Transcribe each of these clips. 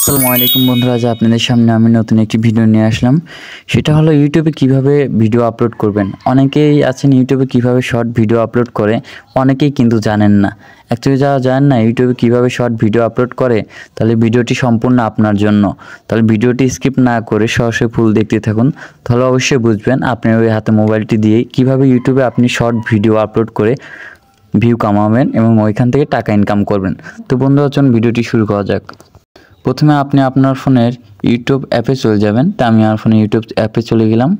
আসসালামু আলাইকুম বন্ধুরা, আজ আপনাদের সামনে আমি নতুন একটি ভিডিও নিয়ে আসলাম। সেটা হলো ইউটিউবে কিভাবে ভিডিও আপলোড করবেন। অনেকেই আছেন ইউটিউবে কিভাবে শর্ট ভিডিও আপলোড করে, অনেকেই কিন্তু জানেন না। অ্যাকচুয়ালি যারা জানেন না ইউটিউবে কিভাবে শর্ট ভিডিও আপলোড করে, তাহলে ভিডিওটি সম্পূর্ণ আপনার জন্য। তাহলে ভিডিওটি স্কিপ না করে সরাসরি ফুল দেখতে থাকুন, তাহলে অবশ্যই বুঝবেন আপনি ওই হাতে মোবাইলটি দিয়ে কিভাবে ইউটিউবে আপনি শর্ট ভিডিও আপলোড করে ভিউ কামাবেন এবং ওইখান থেকে টাকা ইনকাম করবেন। তো বন্ধুরা চলুন ভিডিওটি শুরু করা যাক। প্রথমে আপনি আপনার ফোনের ইউটিউব অ্যাপে চলে যাবেন। তো আমি আমার ফোনে ইউটিউব অ্যাপে চলে গেলাম।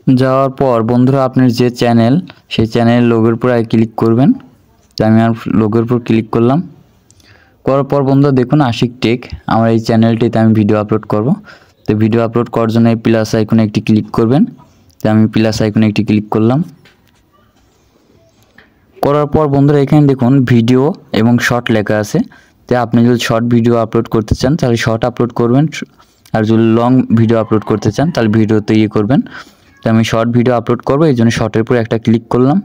যাওয়ার পর বন্ধুরা আপনার যে চ্যানেল, সেই চ্যানেলের লোগোর উপর ক্লিক করবেন। তো আমি আমার লোগোর উপর ক্লিক করলাম। করার পর বন্ধুরা দেখুন আশিক টেক, আমার এই চ্যানেলটিতে আমি ভিডিও আপলোড করব। তো ভিডিও আপলোড করার জন্য এই প্লাস আইকনে একটি ক্লিক করবেন। তো আমি প্লাস আইকনে একটি ক্লিক করলাম। করার পর বন্ধুরা এখানে দেখুন ভিডিও এবং শর্ট লেখা আছে। তো আপনি যদি শর্ট ভিডিও আপলোড করতে চান তাহলে শর্ট আপলোড করবেন, আর যদি লং ভিডিও আপলোড করতে চান তাহলে ভিডিওতে করবেন। তো আমি শর্ট ভিডিও আপলোড করবো, এই জন্য শর্টের উপর একটা ক্লিক করলাম।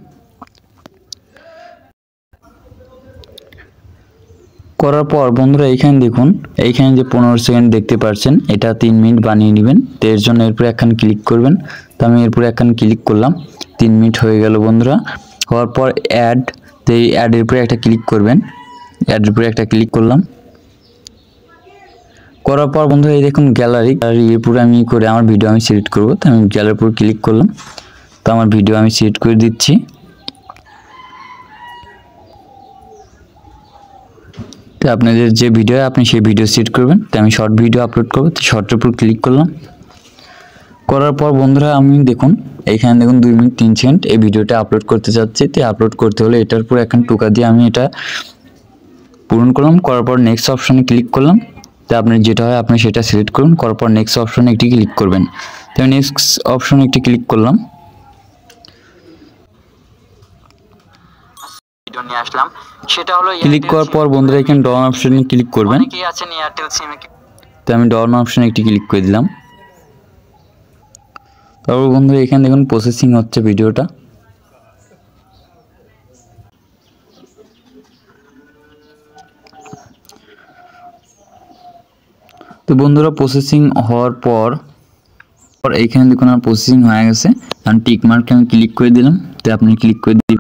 করার পর বন্ধুরা এইখানে দেখুন, এইখানে যে 15 সেকেন্ড দেখতে পাচ্ছেন, এটা 3 মিনিট বানিয়ে নেবেন। তো এর জন্য এরপরে একখান ক্লিক করবেন। তো আমি এরপরে একখান ক্লিক করলাম। 3 মিনিট হয়ে গেল বন্ধুরা। হওয়ার পর অ্যাড, তো এই অ্যাডের উপরে একটা ক্লিক করবেন। অ্যাডের উপরে একটা ক্লিক করলাম। করার পর বন্ধুরা এই দেখুন গ্যালারি, এর উপরে আমি করে আমার ভিডিও আমি সিলেক্ট করব। তো আমি গ্যালারির উপর ক্লিক করলাম। তো আমার ভিডিও আমি সিলেক্ট করে দিচ্ছি। তো আপনাদের যে ভিডিও আপনি সেই ভিডিও সিলেক্ট করবেন। তো আমি শর্ট ভিডিও আপলোড করব, তো শর্টের উপর ক্লিক করলাম। করার পর বন্ধুরা আমি দেখুন এইখানে দেখুন 2 মিনিট 3 সেকেন্ড এই ভিডিওটা আপলোড করতে চাচ্ছি। তো আপলোড করতে হলে এটার উপর এখন টোকা দিয়ে আমি এটা পূরণ করলাম। করার পর নেক্সট অপশনে ক্লিক করলাম। তো আপনি যেটা হয় আপনি সেটা সিলেক্ট করুন। করার পর নেক্সট অপশনে একটি ক্লিক করবেন। তো আমি নেক্সট অপশনে একটি ক্লিক করলাম। ভিডিও নিয়ে আসলাম, সেটা হলো ক্লিক করার পর বন্ধুরা এখানে ডাউন অপশনে ক্লিক করবেন। অনেকেই আছেন এয়ারটেল সিমে। তো আমি ডাউন অপশনে একটি ক্লিক করে দিলাম। তারপর বন্ধুরা এখানে দেখুন প্রসেসিং হচ্ছে ভিডিওটা। তো বন্ধুরা প্রসেসিং হওয়ার পর এইখানে দেখুন আমার প্রসেসিং হয়ে গেছে। কারণ টিক মার্কে আমি ক্লিক করে দিলাম। তো আপনি ক্লিক করে দিন।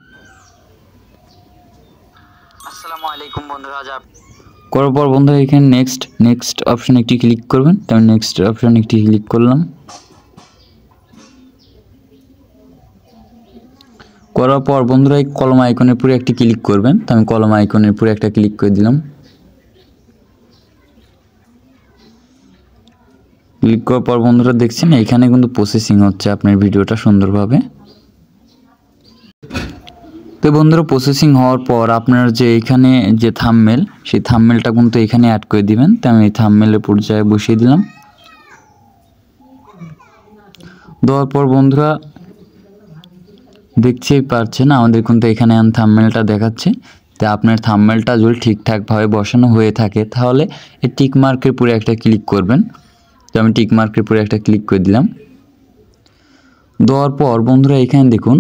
আসসালামু আলাইকুম বন্ধুরা, করার পর বন্ধুরা এখানে নেক্সট অপশন একটি ক্লিক করবেন। তো আমি নেক্সট অপশন একটি ক্লিক করলাম। করার পর বন্ধুরা এই কলম আইকনের উপরে একটি ক্লিক করবেন। তো আমি কলম আইকনের উপরে একটা ক্লিক করে দিলাম। ক্লিক করার পর বন্ধুরা দেখছেন এখানে কিন্তু প্রসেসিং হচ্ছে আপনার ভিডিওটা সুন্দরভাবে। তো বন্ধুরা প্রসেসিং হওয়ার পর আপনার যে এখানে যে থাম্বনেল, সেই থাম্বনেলটা কিন্তু এখানে অ্যাড করে দিবেন। তো আমি এই থাম্বনেলের পর্যায়ে বসিয়ে দিলাম। দেওয়ার পর বন্ধুরা দেখতেই পাচ্ছেন আমাদের কিন্তু এখানে থাম্বনেলটা দেখাচ্ছে। তো আপনার থাম্বনেলটা যদি ঠিকঠাকভাবে বসানো হয়ে থাকে তাহলে এই টিক মার্কের উপরে একটা ক্লিক করবেন। তো আমি টিক মার্কের উপরে একটা ক্লিক করে দিলাম। দেওয়ার পর বন্ধুরা এখানে দেখুন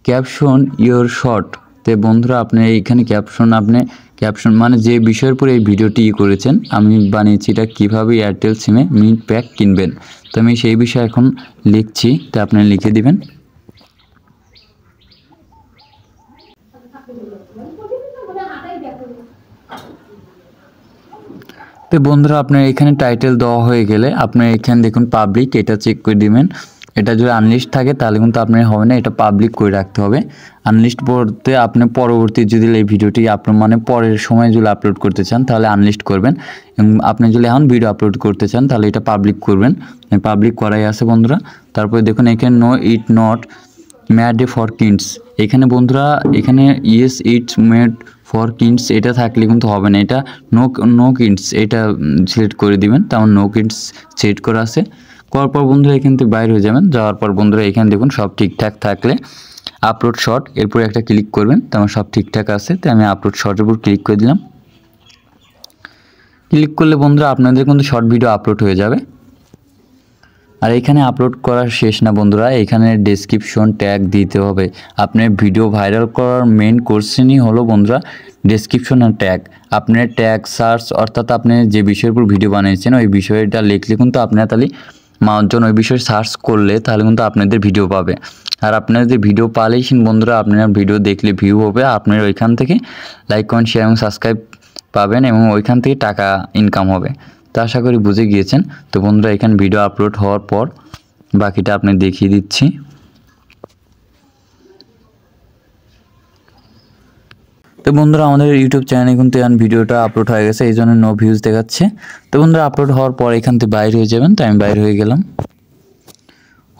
ক্যাপশন ইওর শর্ট। তো বন্ধুরা আপনি এইখানে ক্যাপশন মানে যে বিষয়ের উপরে এই ভিডিওটি করেছেন, আমি বানিয়েছি এটা কীভাবে এয়ারটেল সিমে মিনিট প্যাক কিনবেন। তো আমি সেই বিষয়ে এখন লিখছি। তো আপনি লিখে দিবেন। তো বন্ধুরা আপনার এখানে টাইটেল দেওয়া হয়ে গেলে আপনার এখানে দেখুন পাবলিক, এটা চেক করে দিবেন। এটা যদি আনলিস্ট থাকে তাহলে কিন্তু আপনার হবে না, এটা পাবলিক করে রাখতে হবে। আনলিস্ট বলতে আপনি পরবর্তী যদি এই ভিডিওটি আপলোড মানে পরের সময় যদি আপলোড করতে চান তাহলে আনলিস্ট করবেন, এবং আপনি যদি এখন ভিডিও আপলোড করতে চান তাহলে এটা পাবলিক করবেন। পাবলিক করাই আছে বন্ধুরা। তারপরে দেখুন এখানে no it not made for kids. এখানে বন্ধুরা এখানে yes it's made for kids এটা থাকলে কিন্তু হবে না, এটা নো কিডস এটা সিলেক্ট করে দিবেন। তো আমার নো কিডস সিলেক্ট করা আছে। করার পর বন্ধুরা এখান থেকে বাইরে হয়ে যাবেন। যাওয়ার পর বন্ধুরা এখানে দেখুন সব ঠিকঠাক থাকলে আপলোড শর্ট এরপরে একটা ক্লিক করবেন। তো আমার সব ঠিকঠাক আছে। তো আমি আপলোড শর্টের উপর ক্লিক করে দিলাম। ক্লিক করলে বন্ধুরা আপনাদের কিন্তু শর্ট ভিডিও আপলোড হয়ে যাবে। আর এখানে আপলোড করা শেষ না বন্ধুরা, এখানে ডেসক্রিপশন ট্যাগ দিতে হবে। আপনার ভিডিও ভাইরাল করার মেন কোশ্চেনই হলো বন্ধুরা ডেসক্রিপশন আর ট্যাগ। আপনার ট্যাগ সার্চ অর্থাৎ আপনি যে বিষয়ের উপর ভিডিও বানিয়েছেন ওই বিষয়টা লিখলে কিন্তু আপনারা তাহলে মানুষজন ওই বিষয়ে সার্চ করলে তাহলে কিন্তু আপনাদের ভিডিও পাবে। আর আপনাদের ভিডিও পালেই বন্ধুরা আপনারা ভিডিও দেখলে ভিউ হবে, আপনার ওইখান থেকে লাইক কমেন্ট শেয়ার এবং সাবস্ক্রাইব পাবেন এবং ওইখান থেকে টাকা ইনকাম হবে। তো আশা করি বুঝে গিয়েছেন। তো বন্ধুরা এখানে ভিডিও আপলোড হওয়ার পর বাকিটা আপনি দেখিয়ে দিচ্ছি। তো বন্ধুরা আমাদের ইউটিউব চ্যানেলে কিন্তু এখন ভিডিওটা আপলোড হয়ে গেছে, এই জন্য নো ভিউজ দেখাচ্ছে। তো বন্ধুরা আপলোড হওয়ার পর এখান থেকে বাইরে হয়ে যাবেন, তো আমি বাইরে হয়ে গেলাম।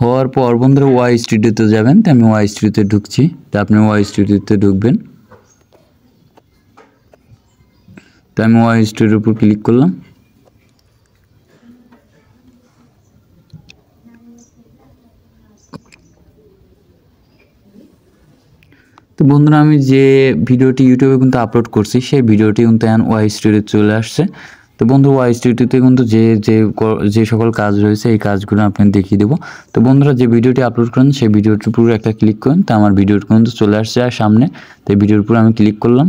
হওয়ার পর বন্ধুরা ওয়াই স্টুডিওতে যাবেন, তো আমি ওয়াই স্টুডিওতে ঢুকছি। তো আপনি ওয়াই স্টুডিওতে ঢুকবেন, তো আমি ওয়াই স্টুডিওর উপর ক্লিক করলাম। তো বন্ধুরা আমি যে ভিডিওটি ইউটিউবে কিন্তু আপলোড করছি সেই ভিডিওটি কিন্তু এখন ওয়াই স্টুডিওতে চলে আসছে। তো বন্ধু ওয়াই স্টুডিওতে কিন্তু যে সকল কাজ রয়েছে এই কাজগুলো আপনাকে দেখিয়ে দেবো। তো বন্ধুরা যে ভিডিওটি আপলোড করেন সেই ভিডিওটির উপর একটা ক্লিক করেন, তো আমার ভিডিওটি কিন্তু চলে আসছে আর সামনে। তো এই ভিডিওর উপর আমি ক্লিক করলাম।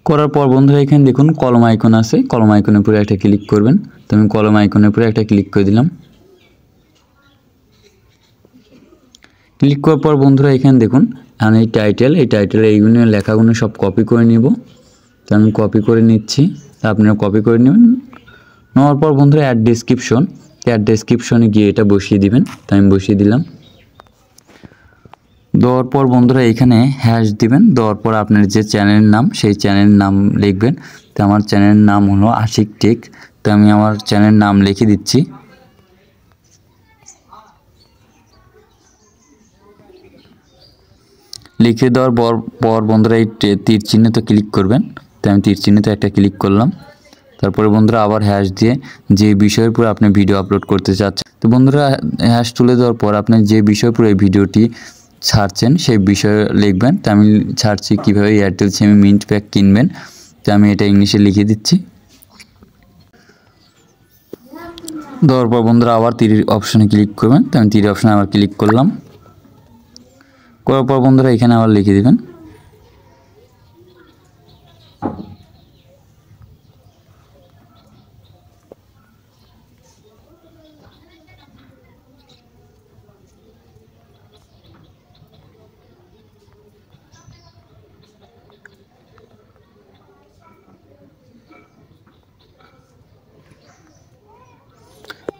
করার পর বন্ধুরা এখানে দেখুন কলম আইকন আছে, কলম আইকনের উপরে একটা ক্লিক করবেন। তো আমি কলম আইকনের উপরে একটা ক্লিক করে দিলাম। ক্লিক করার পর বন্ধুরা এখানে দেখুন এই টাইটেল এইগুলো লেখাগুলো সব কপি করে নিব। তো আমি কপি করে নিচ্ছি, তা আপনারা কপি করে নেবেন। নেওয়ার পর বন্ধুরা অ্যাড ডেসক্রিপশনে গিয়ে এটা বসিয়ে দিবেন। তো আমি বসিয়ে দিলাম। দেওয়ার পর বন্ধুরা এখানে হ্যাশ দিবেন। দেওয়ার পর আপনার যে চ্যানেলের নাম সেই চ্যানেলের নাম লিখবেন। তো আমার চ্যানেলের নাম হলো আশিক টেক। তো আমি আমার চ্যানেলের নাম লিখে দিচ্ছি। লিখে দেওয়ার পর বন্ধুরা এই তীর চিহ্নতে ক্লিক করবেন। তো আমি তীর চিহ্নতে একটা ক্লিক করলাম। তারপরে বন্ধুরা আবার হ্যাশ দিয়ে যে বিষয়ের উপর আপনি ভিডিও আপলোড করতে চাচ্ছেন, তো বন্ধুরা হ্যাশ তুলে দেওয়ার পর আপনি যে বিষয়ের উপর এই ভিডিওটি ছাড়ছেন সেই বিষয়ে লিখবেন। তো আমি ছাড়ছি কীভাবে এয়ারটেল সিমে মিন্ট প্যাক কিনবেন। তো আমি এটা ইংলিশে লিখে দিচ্ছি। দেওয়ার পর বন্ধুরা আবার তীর অপশনে ক্লিক করবেন। তো আমি তীর অপশনে আবার ক্লিক করলাম। করার পর বন্ধুরা এখানে আবার লিখে দেবেন।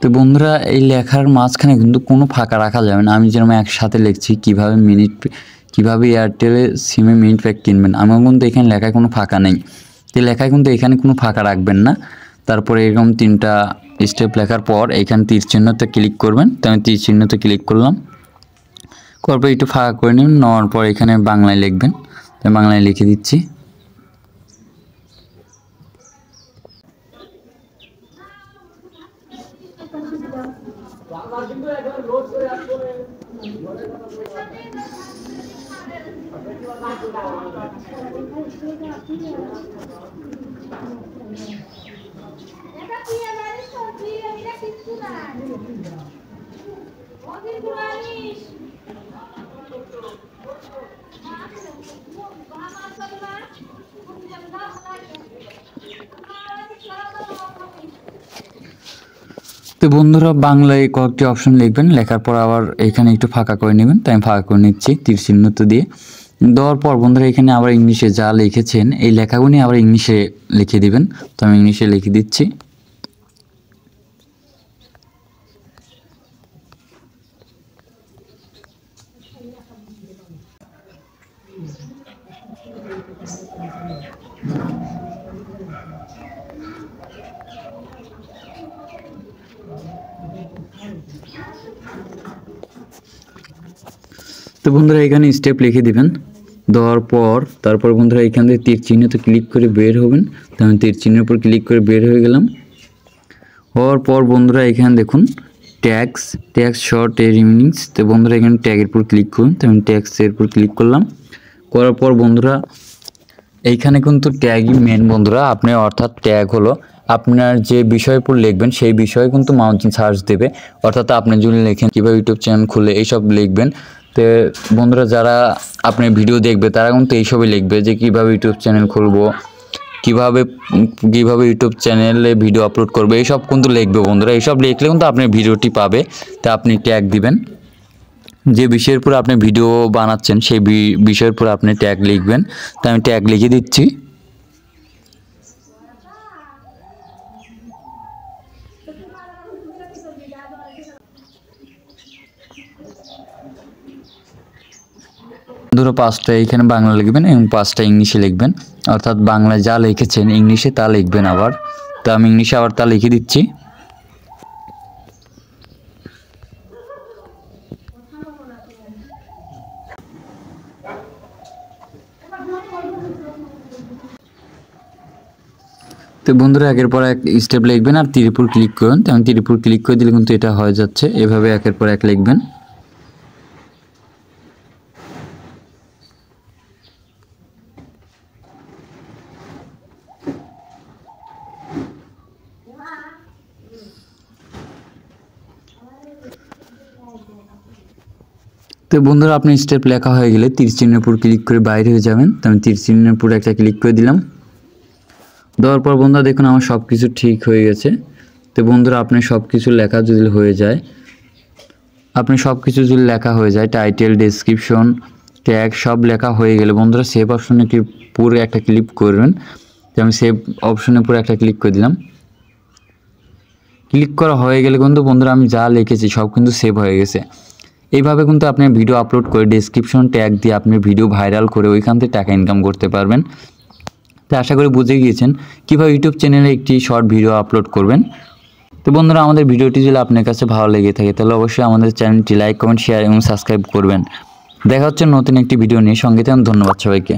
তো বন্ধুরা এই লেখার মাঝখানে কিন্তু কোনো ফাঁকা রাখা যাবে না। আমি যেরকম একসাথে লিখছি কীভাবে এয়ারটেলে সিমে মিনিট প্যাক কিনবেন, আমার কিন্তু এখানে লেখায় কোনো ফাঁকা নেই। তো লেখায় কিন্তু এখানে কোনো ফাঁকা রাখবেন না। তারপরে এরকম 3টা স্টেপ লেখার পর এখানে তীর চিহ্নতে ক্লিক করবেন। তো আমি তীর চিহ্নতে ক্লিক করলাম। করার পর একটু ফাঁকা করে নিন। নেওয়ার পর এখানে বাংলায় লিখবেন। তো বাংলায় লিখে দিচ্ছি। তো বন্ধুরা বাংলায় কয়েকটি অপশন লিখবেন, লেখার পর আবার এখানে একটু ফাঁকা করে নেবেন। তাই আমি ফাঁকা করে নিচ্ছি তীর চিহ্নতে দিয়ে। দেওয়ার পর বন্ধুরা এখানে আবার ইংলিশে যা লিখেছেন এই লেখাগুলি আবার ইংলিশে লিখে দিবেন। তো আমি ইংলিশে লিখে দিচ্ছি। তো বন্ধুরা এখানে স্টেপ লিখে দিবেন। দেওয়ার পর তারপর বন্ধুরা এখান থেকে তীর চিহ্নতে ক্লিক করে বের হবেন। তো আমি তীর চিহ্নের উপর ক্লিক করে বের হয়ে গেলাম। হওয়ার পর বন্ধুরা এখানে দেখুন ট্যাক্স শর্ট এর মিনিংস। তো বন্ধুরা এখানে ট্যাগের উপর ক্লিক করুন। তো আমি ট্যাক্সের উপর ক্লিক করলাম। করার পর বন্ধুরা এইখানে কিন্তু ট্যাগই মেন বন্ধুরা। আপনি অর্থাৎ ট্যাগ হলো আপনার যে বিষয়ের উপর লিখবেন সেই বিষয়ে কিন্তু মাউন্টেন সার্চ দেবে। অর্থাৎ আপনি যদি লেখেন কীভাবে ইউটিউব চ্যানেল খুলে এইসব লিখবেন, তো বন্ধুরা যারা আপনার ভিডিও দেখবে তারা কিন্তু এইসবই লিখবে যে কীভাবে ইউটিউব চ্যানেল খুলবো, কীভাবে ইউটিউব চ্যানেলে ভিডিও আপলোড করবে, এইসব কিন্তু লিখবে বন্ধুরা। এইসব লিখলে কিন্তু আপনার ভিডিওটি পাবে। তা আপনি ট্যাগ দিবেন, যে বিষয়ের উপর আপনি ভিডিও বানাচ্ছেন সেই বিষয়ের উপর আপনি ট্যাগ লিখবেন। তো আমি ট্যাগ লিখে দিচ্ছি। ধরো 5টা এখানে বাংলা লিখবেন এবং 5টা ইংলিশে লিখবেন। অর্থাৎ বাংলায় যা লিখেছেন ইংলিশে তা লিখবেন আবার। তো আমি ইংলিশে আবার তা লিখে দিচ্ছি। তো বন্ধুরা একের পর এক স্টেপ লিখবেন আর তীর উপর ক্লিক করুন। তো আমি তীর উপর ক্লিক করে দিলে কিন্তু এটা হয়ে যাচ্ছে। এভাবে একের পর এক লিখবেন। তো বন্ধুরা আপনি স্টেপ লেখা হয়ে গেলে তীর চিহ্নের উপর ক্লিক করে বাইরে হয়ে যাবেন। তো আমি তীর চিহ্নের উপর একটা ক্লিক করে দিলাম। দেওয়ার পর বন্ধুরা দেখুন আমার সব কিছু ঠিক হয়ে গেছে। তো বন্ধুরা আপনি সব কিছু লেখা যদি হয়ে যায়, লেখা হয়ে যায়, টাইটেল, ডেসক্রিপশন, ট্যাগ সব লেখা হয়ে গেলে বন্ধুরা সেভ অপশনে পুরো একটা ক্লিক করবেন। তো আমি সেভ অপশনে পুরো একটা ক্লিক করে দিলাম। ক্লিক করা হয়ে গেলে কিন্তু বন্ধুরা আমি যা লিখেছি সব কিন্তু সেভ হয়ে গেছে। এইভাবে কিন্তু আপনি ভিডিও আপলোড করে ডেসক্রিপশন ট্যাগ দিয়ে আপনি ভিডিও ভাইরাল করে ওইখান থেকে টাকা ইনকাম করতে পারবেন। তো আশা করি বুঝে গিয়েছেন কীভাবে ইউটিউব চ্যানেলে একটি শর্ট ভিডিও আপলোড করবেন। তো বন্ধুরা আমাদের ভিডিওটি যদি আপনার কাছে ভালো লেগে থাকে তাহলে অবশ্যই আমাদের চ্যানেলটি লাইক, কমেন্ট, শেয়ার এবং সাবস্ক্রাইব করবেন। দেখা হচ্ছে নতুন একটি ভিডিও নিয়ে। সঙ্গে থাকুন। ধন্যবাদ সবাইকে।